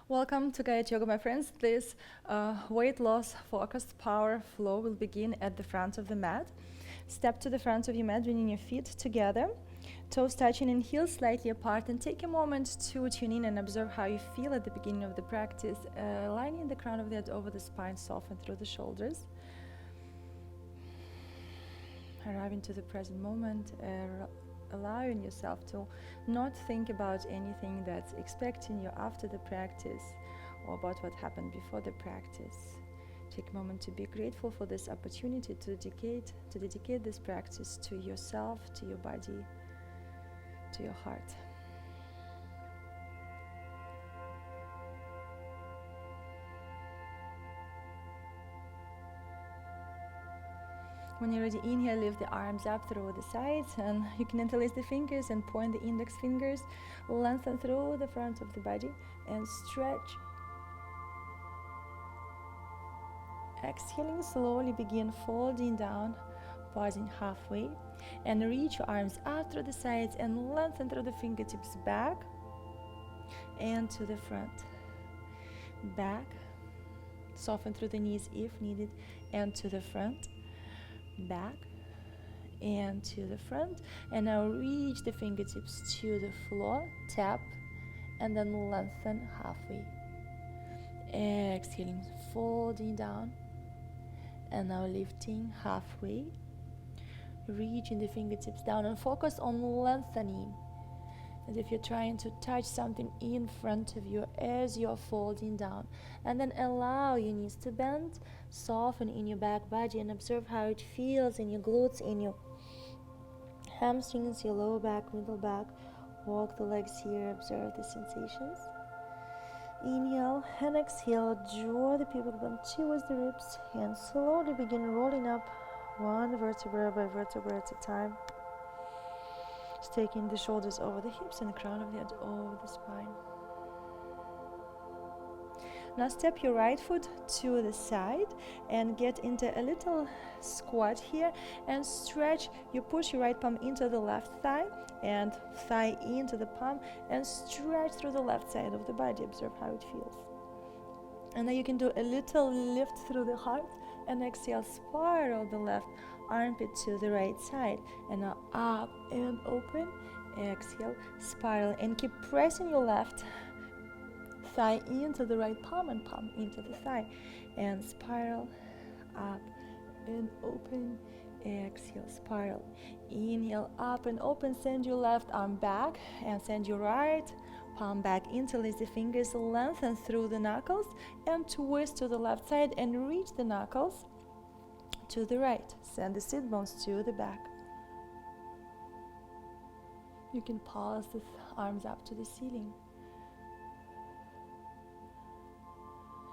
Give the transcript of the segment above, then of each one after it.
Welcome to Gayatri Yoga, my friends. This weight loss focused power flow will begin at the front of the mat. Step to the front of your mat, bringing your feet together, toes touching and heels slightly apart, and take a moment to tune in and observe how you feel at the beginning of the practice, lining the crown of the head over the spine, soften through the shoulders. Arriving to the present moment, allowing yourself to not think about anything that's expecting you after the practice or about what happened before the practice. Take a moment to be grateful for this opportunity to dedicate this practice to yourself, to your body, to your heart. When you're ready, inhale, lift the arms up through the sides, and you can interlace the fingers and point the index fingers, lengthen through the front of the body and stretch. Exhaling, slowly begin folding down, pausing halfway, and reach your arms out through the sides and lengthen through the fingertips back and to the front. Back, soften through the knees if needed, and to the front. Back and to the front, and now reach the fingertips to the floor, tap, and then lengthen halfway. Exhaling, folding down, and now lifting halfway, reaching the fingertips down, and focus on lengthening as if you're trying to touch something in front of you as you're folding down. And then allow your knees to bend, soften in your back body, and observe how it feels in your glutes, in your hamstrings, your lower back, middle back. Walk the legs here, observe the sensations. Inhale and exhale, draw the pivot bone towards the ribs, and slowly begin rolling up one vertebra by vertebra at a time. Just taking the shoulders over the hips and the crown of the head over the spine. Now step your right foot to the side and get into a little squat here and stretch. You push your right palm into the left thigh and thigh into the palm and stretch through the left side of the body. Observe how it feels. And then you can do a little lift through the heart and exhale, spiral the left armpit to the right side, and now up and open. Exhale, spiral, and keep pressing your left thigh into the right palm and palm into the thigh, and spiral up and open. Exhale, spiral. Inhale, up and open. Send your left arm back and send your right palm back. Interlace the fingers, lengthen through the knuckles and twist to the left side and reach the knuckles to the right. Send the sit bones to the back. You can pulse the arms up to the ceiling.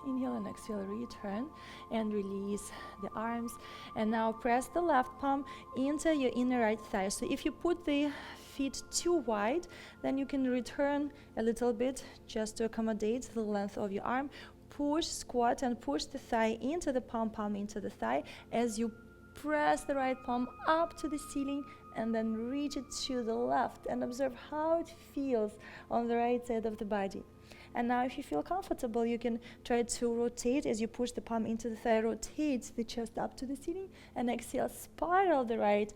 Inhale and exhale, return and release the arms. And now press the left palm into your inner right thigh. So if you put the feet too wide, then you can return a little bit just to accommodate the length of your arm. Push, squat, and push the thigh into the palm, palm into the thigh as you press the right palm up to the ceiling and then reach it to the left, and observe how it feels on the right side of the body. And now if you feel comfortable, you can try to rotate as you push the palm into the thigh, rotate the chest up to the ceiling, and exhale, spiral the right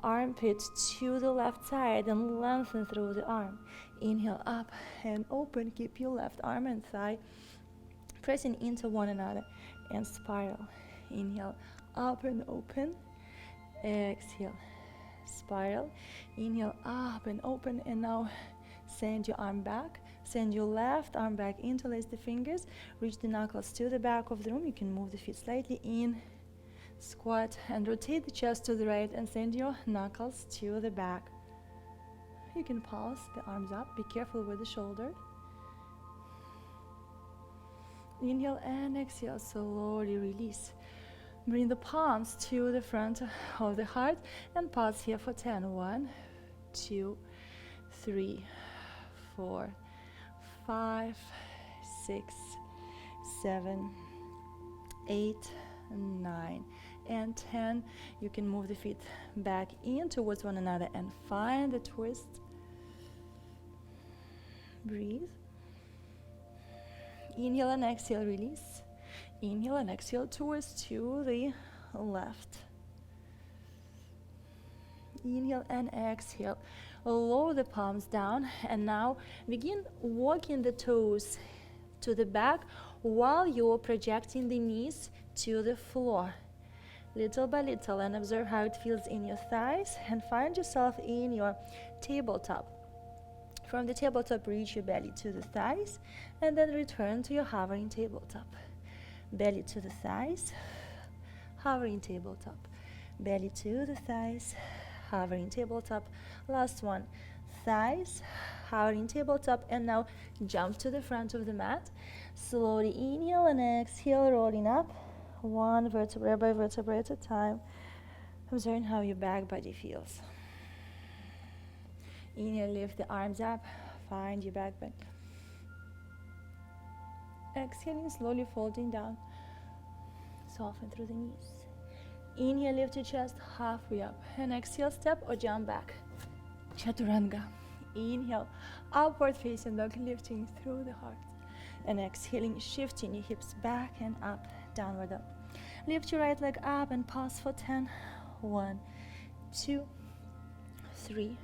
armpit to the left side and lengthen through the arm. Inhale, up and open. Keep your left arm and thigh pressing into one another and spiral. Inhale, up and open. Exhale, spiral. Inhale, up and open. And now send your arm back. Send your left arm back, interlace the fingers, reach the knuckles to the back of the room. You can move the feet slightly in, squat, and rotate the chest to the right and send your knuckles to the back. You can pulse the arms up. Be careful with the shoulder. Inhale and exhale, slowly release. Bring the palms to the front of the heart and pause here for 10. 1, 2, 3, 4, 5, 6, 7, 8, 9, and 10. You can move the feet back in towards one another and find the twist. Breathe. Inhale and exhale, release. Inhale and exhale, twist to the left. Inhale and exhale. Lower the palms down, and now begin walking the toes to the back while you're projecting the knees to the floor. Little by little, and observe how it feels in your thighs, and find yourself in your tabletop. From the tabletop, reach your belly to the thighs, and then return to your hovering tabletop. Belly to the thighs, hovering tabletop. Belly to the thighs, hovering tabletop. Last one, thighs, hovering tabletop, and now jump to the front of the mat. Slowly inhale and exhale, rolling up, one vertebra by vertebra at a time. Observe how your back body feels. Inhale, lift the arms up, find your back bend. Exhaling, slowly folding down, soften through the knees. Inhale, lift your chest halfway up, and exhale, step or jump back. Chaturanga. Inhale, upward facing dog, lifting through the heart. And exhaling, shifting your hips back and up, downward dog. Lift your right leg up and pause for 10. 1, 2, 3,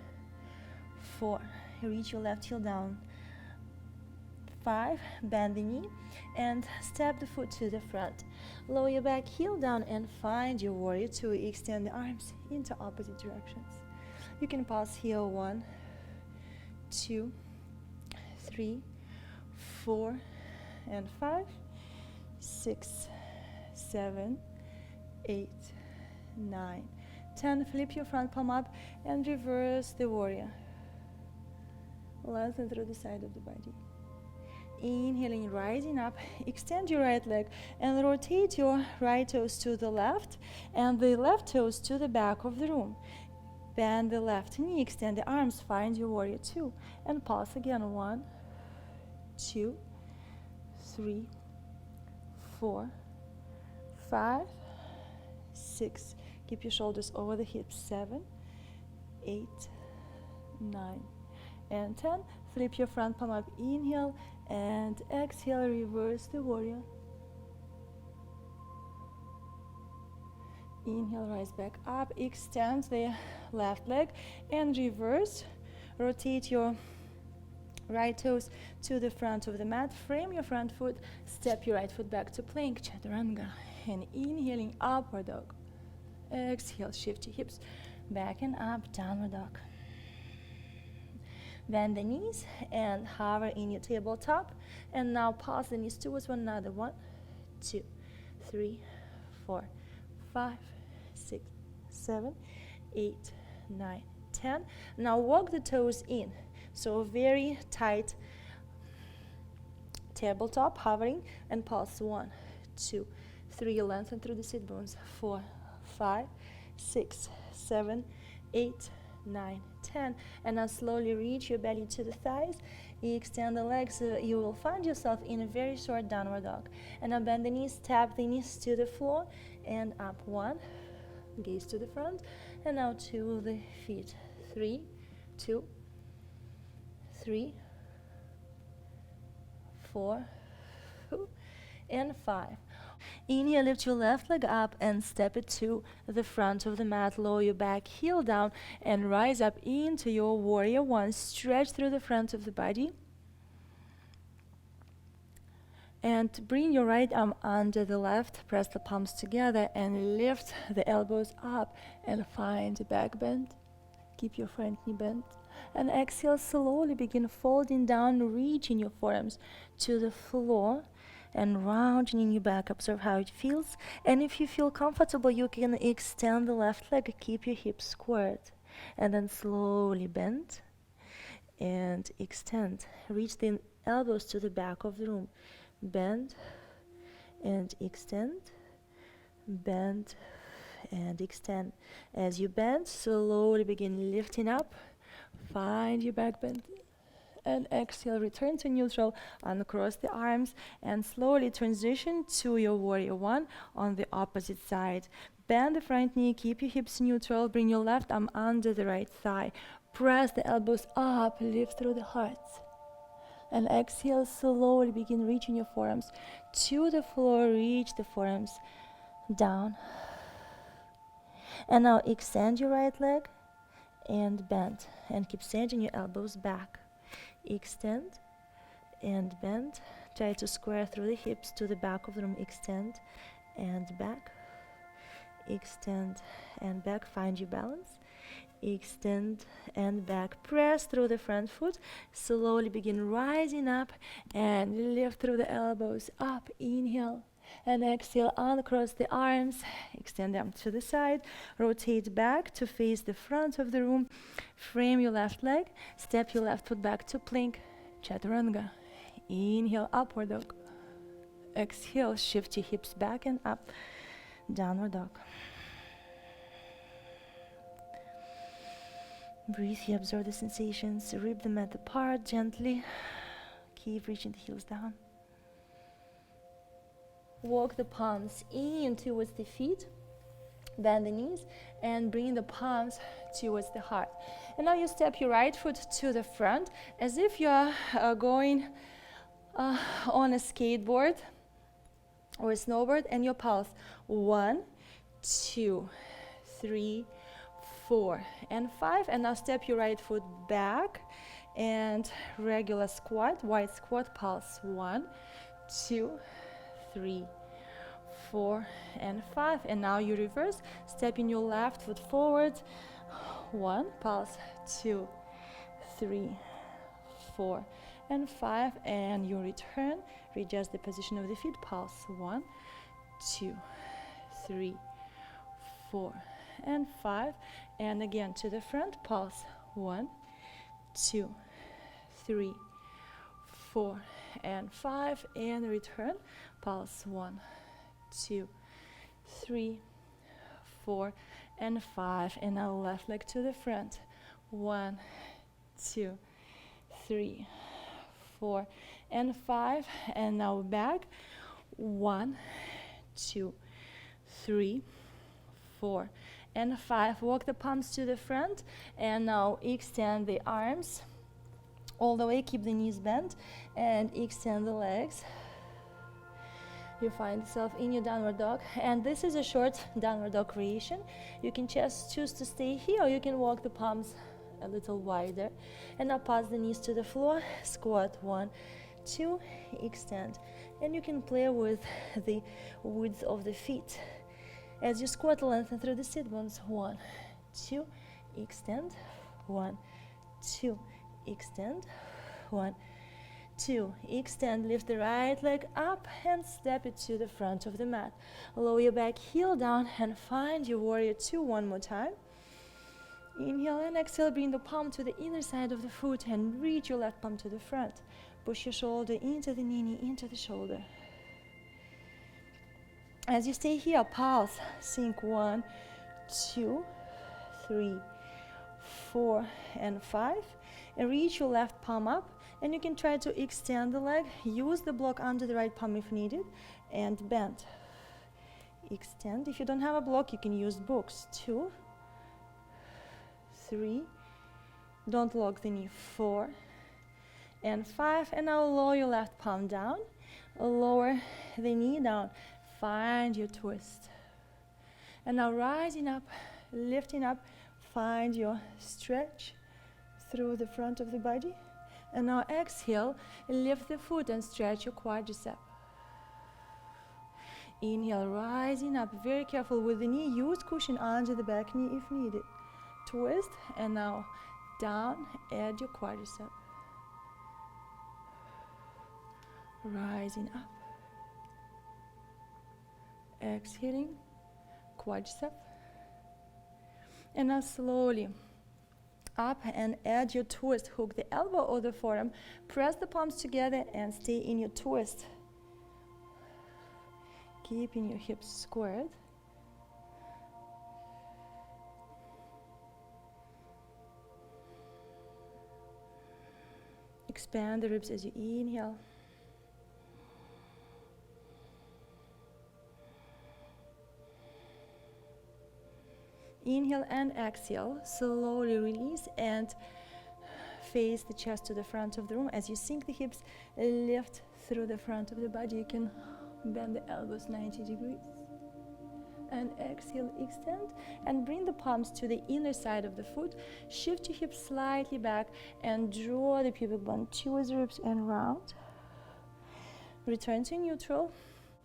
4. Reach your left heel down. 5, bend the knee and step the foot to the front. Lower your back heel down and find your warrior 2. Extend the arms into opposite directions. You can pause here. 1, 2, 3, 4, and 5, 6, 7, 8, 9, 10. Flip your front palm up and reverse the warrior. Lengthen through the side of the body. Inhaling, rising up, extend your right leg and rotate your right toes to the left and the left toes to the back of the room. Bend the left knee, extend the arms, find your warrior 2, and pause again. 1, 2, 3, 4, 5, 6. Keep your shoulders over the hips. 7, 8, 9, and 10. Flip your front palm up. Inhale and exhale. Reverse the warrior. Inhale, rise back up. Extend the left leg and reverse. Rotate your right toes to the front of the mat. Frame your front foot. Step your right foot back to plank, chaturanga. And inhaling, upward dog. Exhale, shift your hips back and up, downward dog. Bend the knees and hover in your tabletop. And now pause the knees towards one another. 1, 2, 3, 4, 5, 6, 7, 8, 9, 10. Now walk the toes in. So very tight tabletop, hovering, and pulse. 1, 2, 3. Lengthen through the sit bones. 4, 5, 6, 7, 8, 9, 10. And now slowly reach your belly to the thighs. You extend the legs. You will find yourself in a very short downward dog. And now bend the knees, tap the knees to the floor, and up. 1, gaze to the front, and now to the feet. 3, 2, 3, 4, and 5. Inhale, lift your left leg up and step it to the front of the mat. Lower your back heel down and rise up into your warrior 1. Stretch through the front of the body. And bring your right arm under the left. Press the palms together and lift the elbows up and find the back bend. Keep your front knee bent. And exhale, slowly begin folding down, reaching your forearms to the floor and rounding in your back. Observe how it feels. And if you feel comfortable, you can extend the left leg, keep your hips squared, and then slowly bend and extend. Reach the elbows to the back of the room. Bend and extend, bend and extend. As you bend, slowly begin lifting up. Find your back bend. And exhale, return to neutral, uncross the arms, and slowly transition to your warrior 1 on the opposite side. Bend the front knee, keep your hips neutral, bring your left arm under the right thigh. Press the elbows up, lift through the heart. And exhale, slowly begin reaching your forearms to the floor. Reach the forearms down. And now extend your right leg and bend. And keep sending your elbows back. Extend and bend. Try to square through the hips to the back of the room. Extend and back. Extend and back. Find your balance. Extend and back. Press through the front foot. Slowly begin rising up and lift through the elbows up. Inhale and exhale. Uncross the arms. Extend them to the side. Rotate back to face the front of the room. Frame your left leg. Step your left foot back to plank. Chaturanga. Inhale, upward dog. Exhale, shift your hips back and up. Downward dog. Breathe here, observe the sensations. Rip the mat apart gently. Keep reaching the heels down. Walk the palms in towards the feet. Bend the knees and bring the palms towards the heart. And now you step your right foot to the front as if you are going on a skateboard or a snowboard, and your pulse 1, 2, 3, 4, and 5. And now step your right foot back and regular squat, wide squat, pulse 1, 2, 3, 4, and 5. And now you reverse, stepping your left foot forward, 1, pulse 2, 3, 4, and 5, and you return. Readjust the position of the feet. Pulse 1, 2, 3, 4, and 5, and again to the front. Pulse 1, 2, 3, 4, and 5, and return. Pulse 1, 2, 3, 4, and 5, and now left leg to the front. 1, 2, 3, 4, and 5, and now back. 1, 2, 3, 4, and 5. Walk the palms to the front, and now extend the arms all the way. Keep the knees bent and extend the legs. You find yourself in your downward dog, and this is a short downward dog creation. You can just choose to stay here, or you can walk the palms a little wider. And now pass the knees to the floor. Squat 1, 2, extend, and you can play with the width of the feet as you squat. Lengthen through the sit bones. 1, 2, extend. 1, 2, extend. 1, 2, extend. Lift the right leg up and step it to the front of the mat. Lower your back heel down and find your warrior 2 one more time. Inhale and exhale. Bring the palm to the inner side of the foot and reach your left palm to the front. Push your shoulder into the knee, into the shoulder. As you stay here, pulse, sink 1, 2, 3, 4, and 5. And reach your left palm up. And you can try to extend the leg. Use the block under the right palm if needed. And bend. Extend. If you don't have a block, you can use books. 2, 3. Don't lock the knee. 4, and 5. And now lower your left palm down. Lower the knee down. Find your twist. And now rising up, lifting up. Find your stretch through the front of the body. And now exhale, lift the foot and stretch your quadricep. Inhale, rising up. Very careful with the knee. Use cushion under the back knee if needed. Twist, and now down, add your quadricep. Rising up. Exhaling, quadricep. And now slowly up and add your twist. Hook the elbow or the forearm. Press the palms together and stay in your twist. Keeping your hips squared. Expand the ribs as you inhale. Inhale and exhale. Slowly release and face the chest to the front of the room. As you sink the hips, lift through the front of the body. You can bend the elbows 90 degrees. And exhale, extend, and bring the palms to the inner side of the foot. Shift your hips slightly back and draw the pubic bone towards the ribs and round. Return to neutral.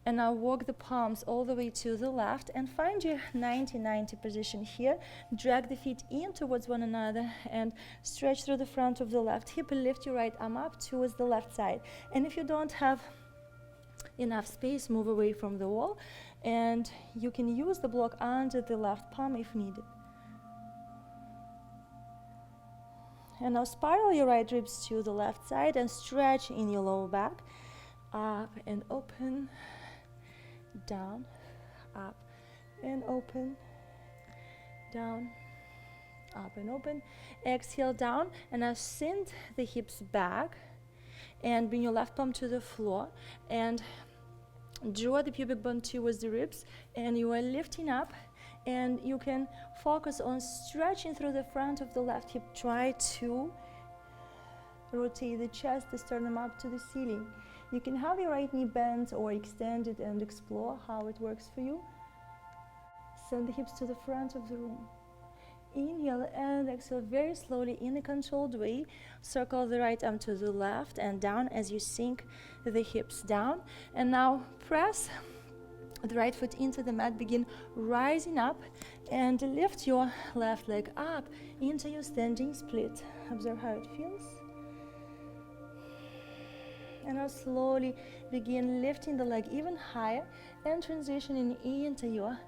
And now walk the palms all the way to the left and find your 90-90 position here. Drag the feet in towards one another and stretch through the front of the left hip. Lift your right arm up towards the left side. And if you don't have enough space, move away from the wall, and you can use the block under the left palm if needed. And now spiral your right ribs to the left side and stretch in your lower back. Up and open, down, up and open, down, up and open. Exhale down, and now send the hips back and bring your left palm to the floor and draw the pubic bone towards the ribs, and you are lifting up, and you can focus on stretching through the front of the left hip. Try to rotate the chest, the sternum up to the ceiling. You can have your right knee bent or extend it and explore how it works for you. Send the hips to the front of the room. Inhale and exhale very slowly in a controlled way. Circle the right arm to the left and down as you sink the hips down. And now press the right foot into the mat. Begin rising up and lift your left leg up into your standing split. Observe how it feels. And now slowly begin lifting the leg even higher and transitioning into your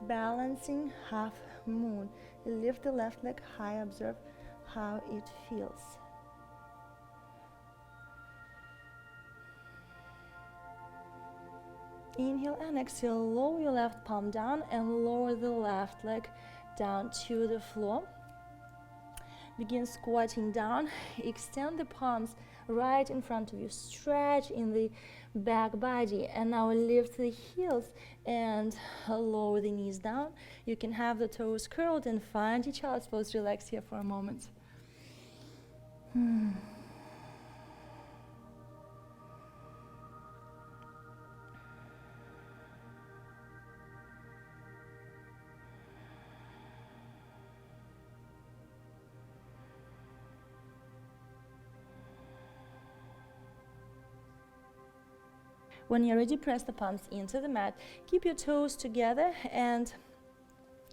balancing half moon. Lift the left leg high. Observe how it feels. Inhale and exhale. Lower your left palm down and lower the left leg down to the floor. Begin squatting down. Extend the palms right in front of you. Stretch in the back body, and now lift the heels and lower the knees down. You can have the toes curled and find your child's pose. Relax here for a moment. When you're ready, press the palms into the mat. Keep your toes together and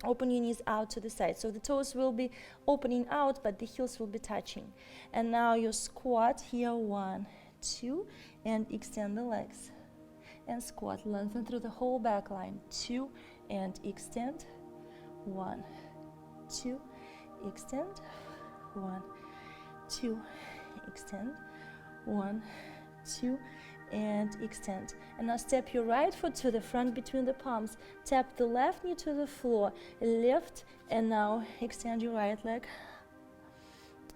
open your knees out to the side. So the toes will be opening out, but the heels will be touching. And now you squat here, 1, 2, and extend the legs. And squat, lengthen through the whole back line. 2, and extend. 1, 2, extend. 1, 2, extend. 1, 2, and extend. And now step your right foot to the front between the palms. Tap the left knee to the floor. Lift, and now extend your right leg.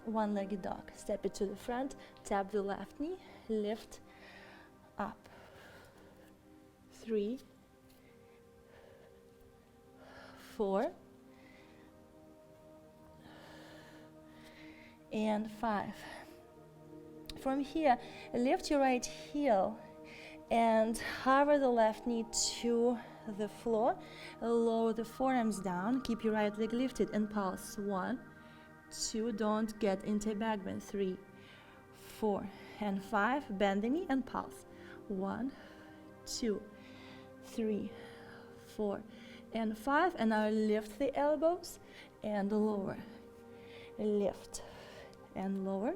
One-legged dog. Step it to the front. Tap the left knee. Lift, up. 3, 4, and 5. From here, lift your right heel and hover the left knee to the floor. Lower the forearms down. Keep your right leg lifted and pulse. 1, 2, don't get into a back bend. 3, 4, and 5. Bend the knee and pulse. 1, 2, 3, 4, and 5. And now lift the elbows and lower. Lift and lower.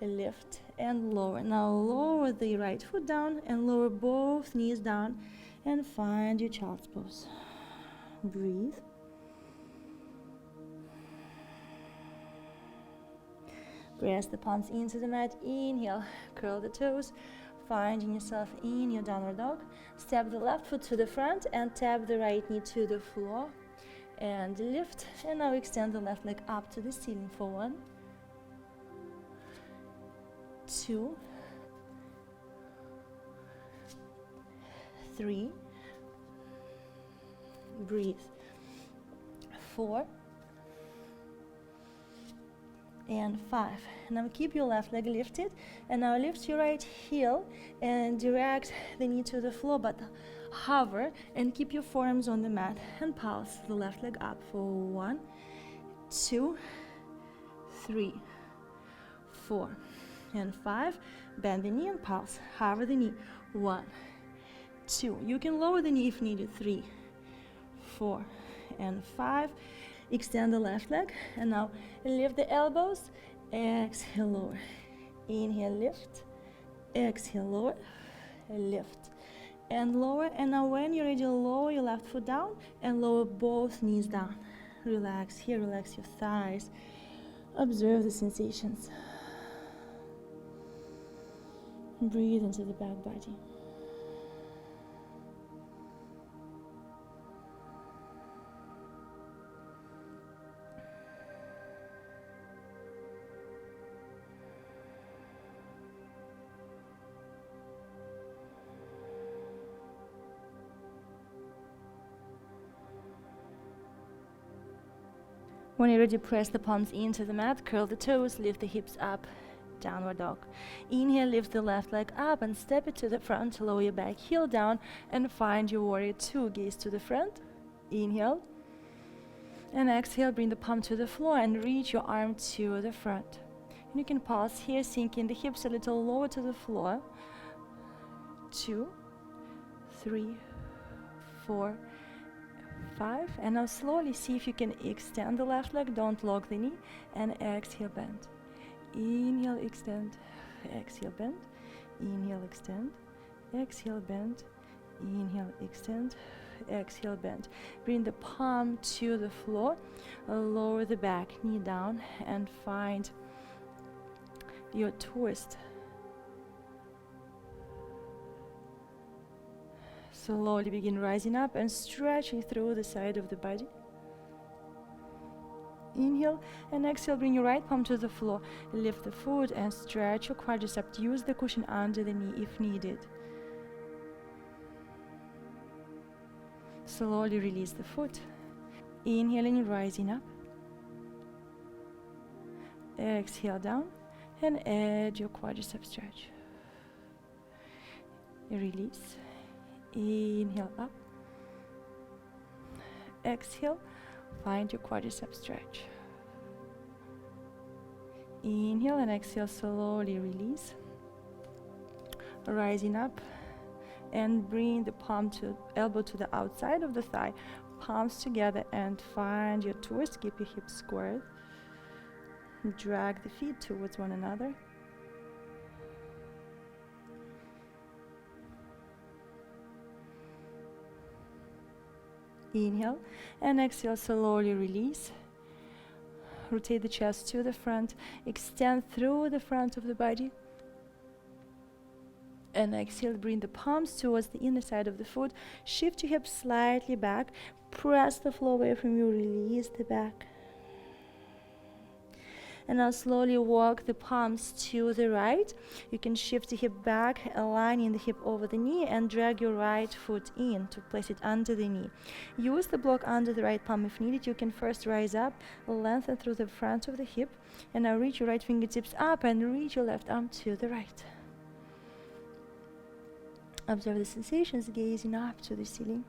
Lift and lower. Now lower the right foot down and lower both knees down and find your child's pose. Breathe. Press the palms into the mat. Inhale, curl the toes, finding yourself in your downward dog. Step the left foot to the front and tap the right knee to the floor and lift. And now extend the left leg up to the ceiling for 1, 2, 3, breathe, 4, and 5. Now keep your left leg lifted, and now lift your right heel and direct the knee to the floor, but hover and keep your forearms on the mat and pulse the left leg up for 1, 2, 3, 4, and 5. Bend the knee and pulse. Hover the knee. 1, 2. You can lower the knee if needed. 3, 4, and 5. Extend the left leg, and now lift the elbows. Exhale, lower. Inhale, lift. Exhale, lower. Lift and lower. And now when you're ready, lower your left foot down and lower both knees down. Relax here, relax your thighs. Observe the sensations. Breathe into the back body. When you're ready, press the palms into the mat, curl the toes, lift the hips up, downward dog. Inhale, lift the left leg up and step it to the front, lower your back heel down and find your warrior 2, gaze to the front. Inhale. And exhale, bring the palm to the floor and reach your arm to the front. And you can pause here, sinking the hips a little lower to the floor. 2, 3, 4, 5, and now slowly see if you can extend the left leg, don't lock the knee, and exhale, bend. Inhale, extend, exhale, bend, inhale, extend, exhale, bend, inhale, extend, exhale, bend. Bring the palm to the floor, lower the back, knee down, and find your twist. Slowly begin rising up and stretching through the side of the body. Inhale and exhale, bring your right palm to the floor. Lift the foot and stretch your quadricep. Use the cushion under the knee if needed. Slowly release the foot. Inhaling, rising up. Exhale down and add your quadricep stretch. Release. Inhale up. Exhale, find your quadricep stretch. Inhale and exhale, slowly release. Rising up and bring the elbow to the outside of the thigh, palms together, and find your twist. Keep your hips squared. Drag the feet towards one another. Inhale and exhale, slowly release. Rotate the chest to the front, extend through the front of the body. And exhale, bring the palms towards the inner side of the foot. Shift your hips slightly back. Press the floor away from you, release the back. And now slowly walk the palms to the right. You can shift the hip back, aligning the hip over the knee, and drag your right foot in to place it under the knee. Use the block under the right palm if needed. You can first rise up, lengthen through the front of the hip, and now reach your right fingertips up and reach your left arm to the right. Observe the sensations, gazing up to the ceiling.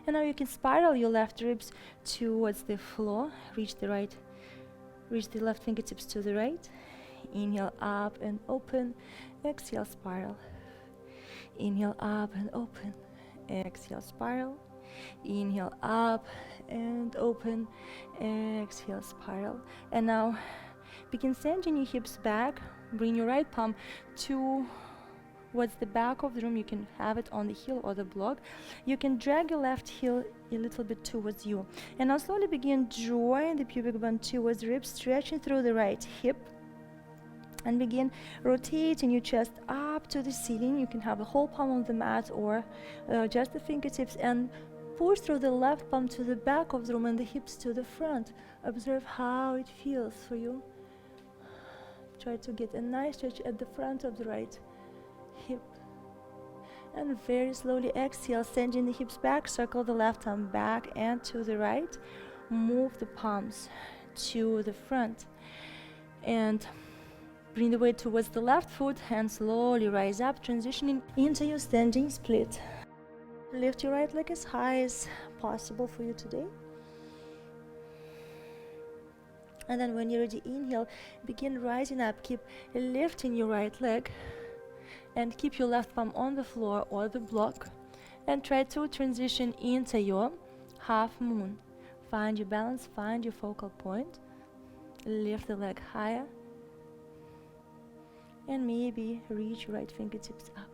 And now you can spiral your left ribs towards the floor. Reach the left fingertips to the right. Inhale up and open. Exhale, spiral. Inhale up and open. Exhale, spiral. Inhale up and open. Exhale, spiral. And now begin sending your hips back. Bring your right palm towards the back of the room. You can have it on the heel or the block. You can drag your left heel a little bit towards you. And now slowly begin drawing the pubic bone towards the ribs, stretching through the right hip. And begin rotating your chest up to the ceiling. You can have the whole palm on the mat or just the fingertips, and push through the left palm to the back of the room and the hips to the front. Observe how it feels for you. Try to get a nice stretch at the front of the right hip. And very slowly exhale, sending the hips back. Circle the left arm back and to the right. move the palms to the front and bring the weight towards the left foot and slowly rise up, transitioning into your standing split. Lift your right leg as high as possible for you today. And then when you're ready, inhale, begin rising up, keep lifting your right leg and keep your left palm on the floor or the block and try to transition into your half moon. Find your balance, find your focal point, lift the leg higher and maybe reach your right fingertips up.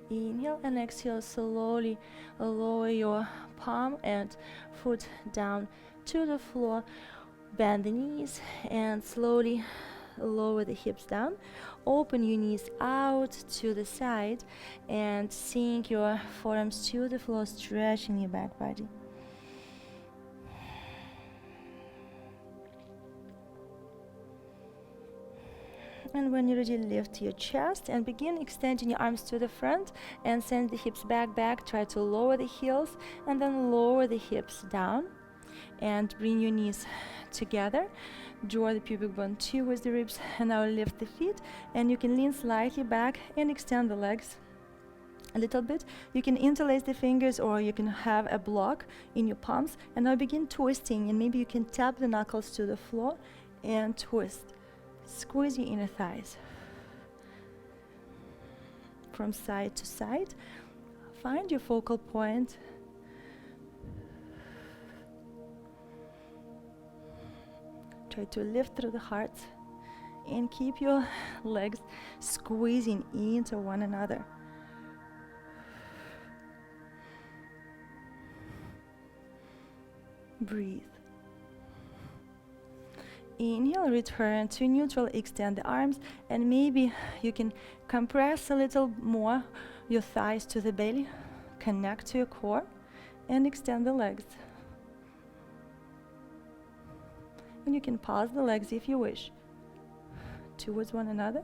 Inhale and exhale, slowly lower your palm and foot down to the floor. Bend the knees and slowly lower the hips down. Open your knees out to the side and sink your forearms to the floor, stretching your back body. And when you're ready, lift your chest and begin extending your arms to the front and send the hips back. Try to lower the heels and then lower the hips down and bring your knees together. Draw the pubic bone towards the ribs and now lift the feet, and you can lean slightly back and extend the legs a little bit. You can interlace the fingers or you can have a block in your palms and now begin twisting, and maybe you can tap the knuckles to the floor and twist. Squeeze your inner thighs from side to side. Find your focal point. Try to lift through the heart and keep your legs squeezing into one another. Breathe. Inhale, return to neutral, extend the arms, and maybe you can compress a little more your thighs to the belly, connect to your core, and extend the legs. And you can pause the legs if you wish towards one another.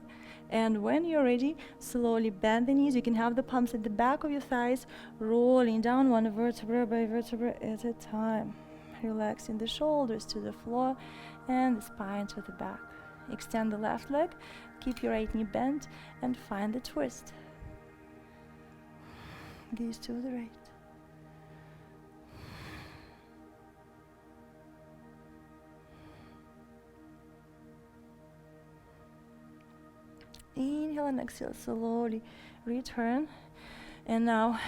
And when you're ready, slowly bend the knees. You can have the palms at the back of your thighs, rolling down one vertebra by vertebra at a time. Relaxing the shoulders to the floor and the spine to the back. Extend the left leg, keep your right knee bent, and find the twist. Gaze to the right. Inhale and exhale, slowly return. And now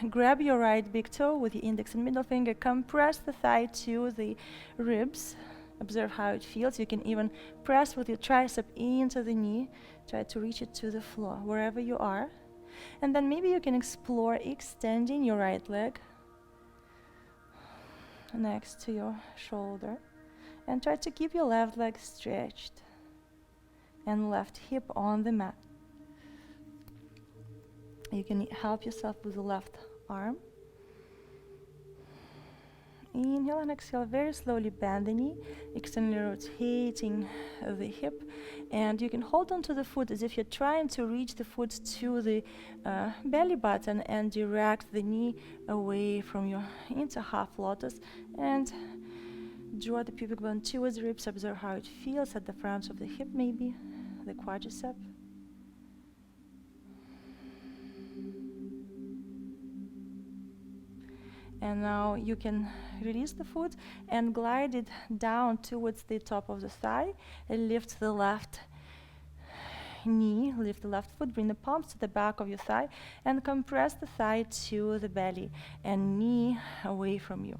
grab your right big toe with your index and middle finger, compress the thigh to the ribs. Observe how it feels. You can even press with your tricep into the knee. Try to reach it to the floor, wherever you are. And then maybe you can explore extending your right leg next to your shoulder. And try to keep your left leg stretched and left hip on the mat. You can help yourself with the left arm. Inhale and exhale, very slowly bend the knee, externally rotating the hip, and you can hold on to the foot as if you're trying to reach the foot to the belly button and direct the knee away from you into half lotus, and draw the pubic bone towards the ribs. Observe how it feels at the front of the hip, maybe the quadricep. And now you can release the foot and glide it down towards the top of the thigh and lift the left knee, lift the left foot, bring the palms to the back of your thigh and compress the thigh to the belly and knee away from you.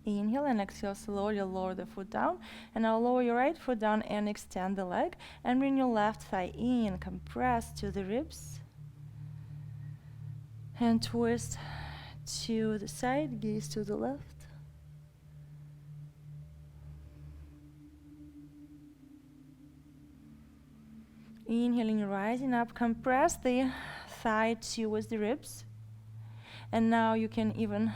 Inhale and exhale, slowly lower the foot down, and now lower your right foot down and extend the leg and bring your left thigh in, compress to the ribs and twist to the side, gaze to the left. Inhaling, rising up, compress the thigh towards the ribs, and now you can even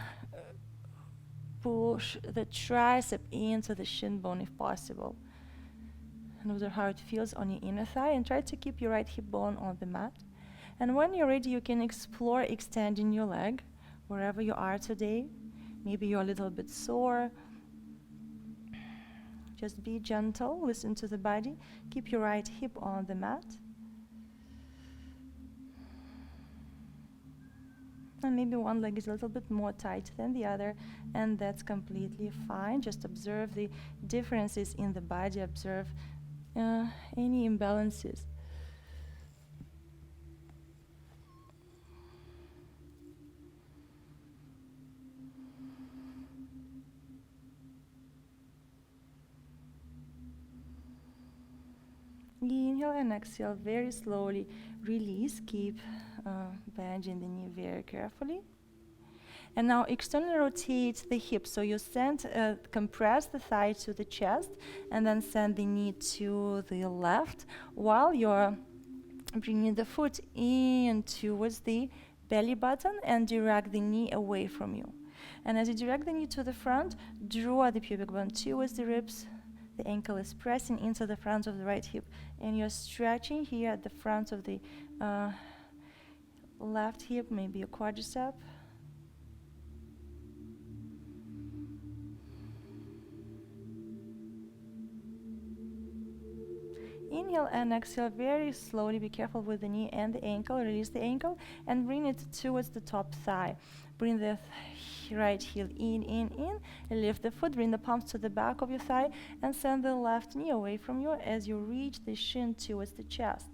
push the tricep into the shin bone if possible. And observe how it feels on your inner thigh, and try to keep your right hip bone on the mat. And when you're ready, you can explore extending your leg wherever you are today. Maybe you're a little bit sore. Just be gentle, listen to the body. Keep your right hip on the mat. And maybe one leg is a little bit more tight than the other, and that's completely fine. Just observe the differences in the body, observe any imbalances. Inhale and exhale very slowly. Release. Keep bending the knee very carefully. And now externally rotate the hips. So you compress the thigh to the chest, and then send the knee to the left while you're bringing the foot in towards the belly button and direct the knee away from you. And as you direct the knee to the front, draw the pubic bone towards the ribs. The ankle is pressing into the front of the right hip, and you're stretching here at the front of the left hip, maybe a quadricep. Inhale and exhale very slowly. Be careful with the knee and the ankle. Release the ankle and bring it towards the top thigh. Bring the right heel in. Lift the foot, bring the palms to the back of your thigh, and send the left knee away from you as you reach the shin towards the chest.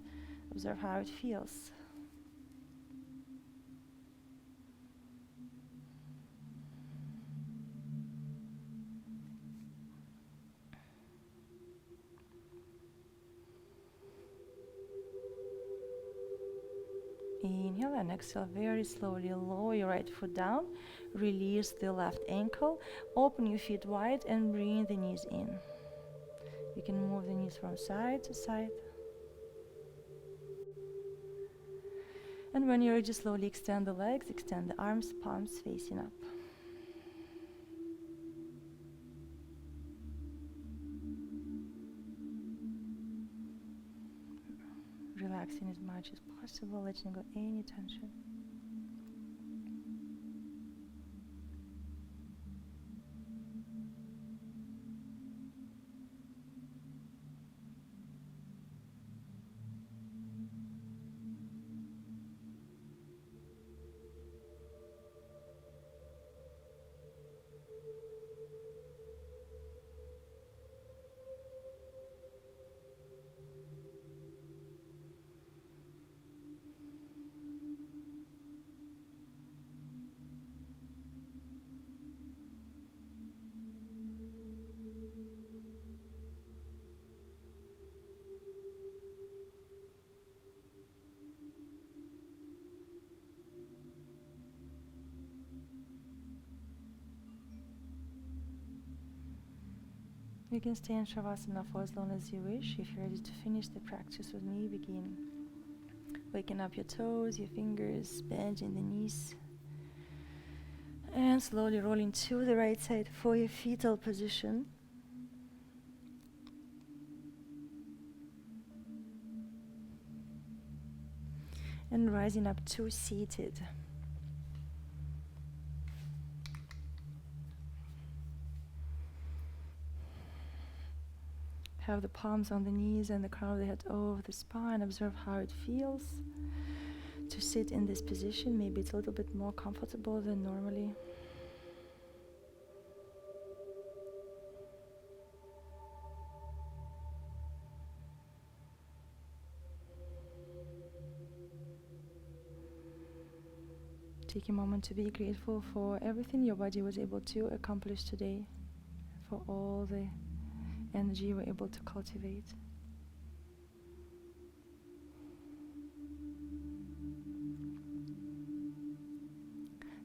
Observe how it feels. Inhale and exhale very slowly. Lower your right foot down. Release the left ankle. Open your feet wide and bring the knees in. You can move the knees from side to side. And when you're ready, slowly extend the legs, extend the arms, palms facing up. Relaxing as much as possible, letting go any tension. You can stay in Shavasana for as long as you wish. If you're ready to finish the practice with me, begin waking up your toes, your fingers, bending the knees, and slowly rolling to the right side for your fetal position. And rising up to seated. Have the palms on the knees and the crown of the head over the spine. Observe how it feels to sit in this position. Maybe it's a little bit more comfortable than normally. Take a moment to be grateful for everything your body was able to accomplish today, for all the energy you were able to cultivate.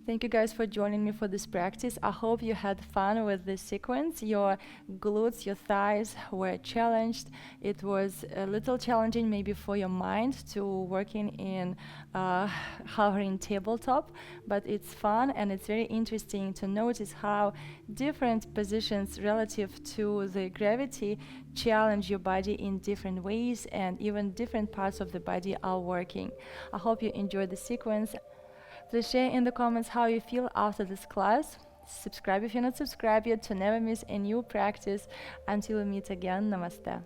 Thank you guys for joining me for this practice. I hope you had fun with this sequence. Your glutes, your thighs were challenged. It was a little challenging maybe for your mind to working in hovering tabletop, but it's fun and it's very interesting to notice how different positions relative to the gravity challenge your body in different ways, and even different parts of the body are working. I hope you enjoyed the sequence. Please share in the comments how you feel after this class. Subscribe if you're not subscribed yet to never miss a new practice. Until we meet again, namaste.